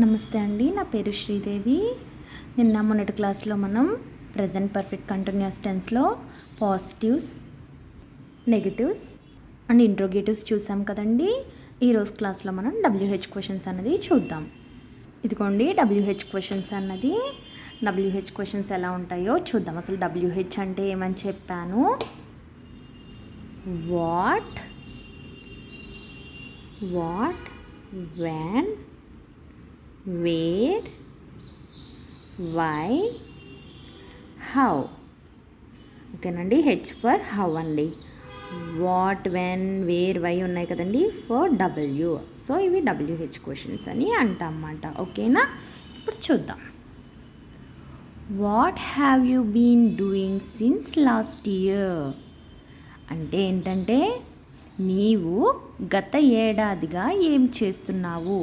నమస్తే అండి, నా పేరు శ్రీదేవి. నిన్న మొన్నటి క్లాస్లో మనం ప్రెజెంట్ పర్ఫెక్ట్ కంటిన్యూస్ టెన్స్లో పాజిటివ్స్, నెగటివ్స్ అండ్ ఇంట్రోగేటివ్స్ చూసాం కదండి. ఈరోజు క్లాస్లో మనం WH క్వశ్చన్స్ అన్నది చూద్దాం. ఇదిగోండి WH క్వశ్చన్స్ అన్నది. WH క్వశ్చన్స్ ఎలా ఉంటాయో చూద్దాం. అసలు WH అంటే ఏమని చెప్పాను. What, when, where, why, how. ఓకేనండి. హెచ్ ఫర్ హౌ అండి. వాట్, వెన్, వేర్, వై ఉన్నాయి కదండి ఫర్ డబ్ల్యూ. సో ఇవి WH క్వశ్చన్స్ అని అంటామన్నమాట. ఓకేనా. ఇప్పుడు చూద్దాం. What have you been doing since last year అంటే ఏంటంటే నీవు గత ఏడాదిగా ఏం చేస్తున్నావు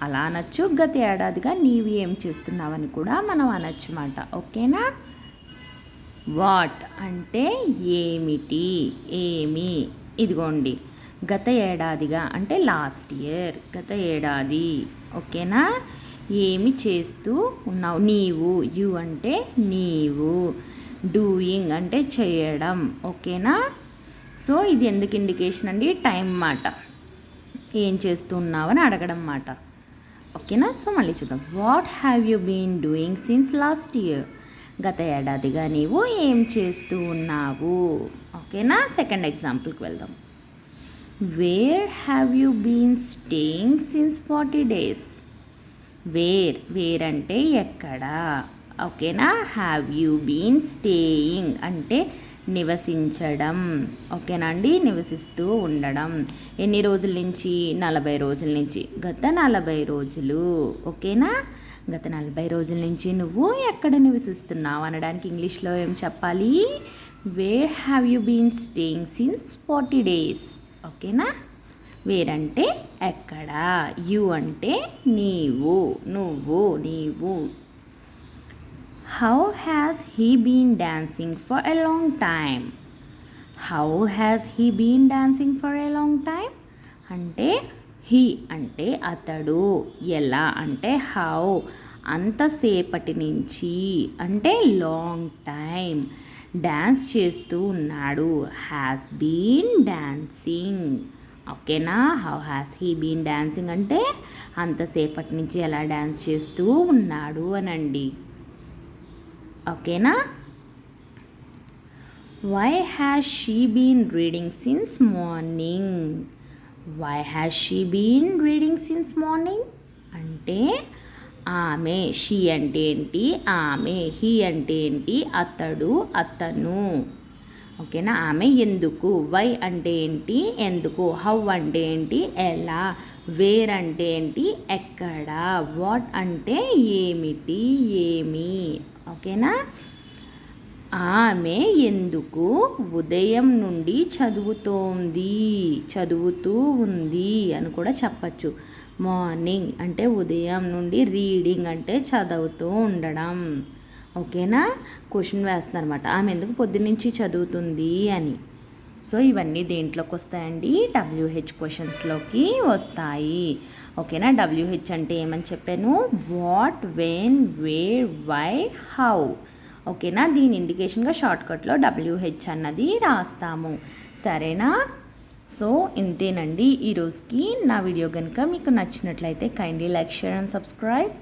అలా అనొచ్చు. గత ఏడాదిగా నీవు ఏం చేస్తున్నావు అని కూడా మనం అనొచ్చు అన్నమాట. ఓకేనా. వాట్ అంటే ఏమిటి, ఏమి. ఇదిగోండి గత ఏడాదిగా అంటే లాస్ట్ ఇయర్, గత ఏడాది. ఓకేనా. ఏమి చేస్తూ ఉన్నావు నీవు. యు అంటే నీవు. డూయింగ్ అంటే చేయడం. ఓకేనా. సో ఇది ఎందుకు ఇండికేషన్ అండి, టైం మాట. ఏం చేస్తున్నావు అని అడగడం మాట. ఓకేనా. సో మళ్ళీ చూద్దాం. What have you been doing since last year గత ఏడాదిగా నీవు ఏం చేస్తూ ఉన్నావు. ఓకేనా. సెకండ్ ఎగ్జాంపుల్కి వెళ్దాం. Where have you been staying since 40 days where అంటే ఎక్కడ. ఓకేనా. హ్యావ్ యూ బీన్ స్టేయింగ్ అంటే నివసించడం. ఓకేనా అండి. నివసిస్తూ ఉండడం. ఎన్ని రోజుల నుంచి, 40 రోజుల నుంచి. గత 40 రోజులు. ఓకేనా. గత 40 రోజుల నుంచి నువ్వు ఎక్కడ నివసిస్తున్నావు అనడానికి ఇంగ్లీష్లో ఏం చెప్పాలి. Where have you been staying since 40 days. ఓకేనా. వేర్ అంటే ఎక్కడ, యు అంటే నీవు, నువ్వు, నీవు. How has he been dancing for a long time? How has he been dancing for a long time? అంటే he అంటే అతడు, ఎలా అంటే how, అంతసేపటి నుంచి అంటే లాంగ్ టైం డ్యాన్స్ చేస్తూ ఉన్నాడు. Has been dancing. ఓకేనా. How has he been dancing అంటే అంతసేపటి నుంచి ఎలా డ్యాన్స్ చేస్తూ ఉన్నాడు అనండి. ఓకేనా. Why has she been reading since morning. Why has she been reading since morning అంటే ఆమె. షీ అంటే ఏంటి, ఆమె. హీ అంటే ఏంటి, అతడు, అతను. ఓకేనా. ఆమె ఎందుకు. వై అంటే ఏంటి, ఎందుకు. హౌ అంటే ఏంటి, ఎలా. వేర్ అంటే ఏంటి, ఎక్కడ. వాట్ అంటే ఏమిటి, ఏమి. ఓకేనా. ఆమె ఎందుకు ఉదయం నుండి చదువుతూ ఉంది అని కూడా చెప్పచ్చు. మార్నింగ్ అంటే ఉదయం నుండి, రీడింగ్ అంటే చదువుతూ ఉండడం. ఓకేనా. క్వశ్చన్ వేస్తున్నారు అనమాట. ఆమె ఎందుకు పొద్దున్నుంచి చదువుతుంది అని. సో ఇవన్నీ దేంట్లోకి వస్తాయండి, WH క్వశ్చన్స్లోకి వస్తాయి. ఓకేనా. WH అంటే ఏమని చెప్పాను. What, when, where, why, how. ఓకేనా. దీని ఇండికేషన్గా షార్ట్కట్లో WH అన్నది రాస్తాము. సరేనా. సో ఇంతేనండి ఈరోజుకి. నా వీడియో కనుక మీకు నచ్చినట్లయితే kindly like, share and subscribe.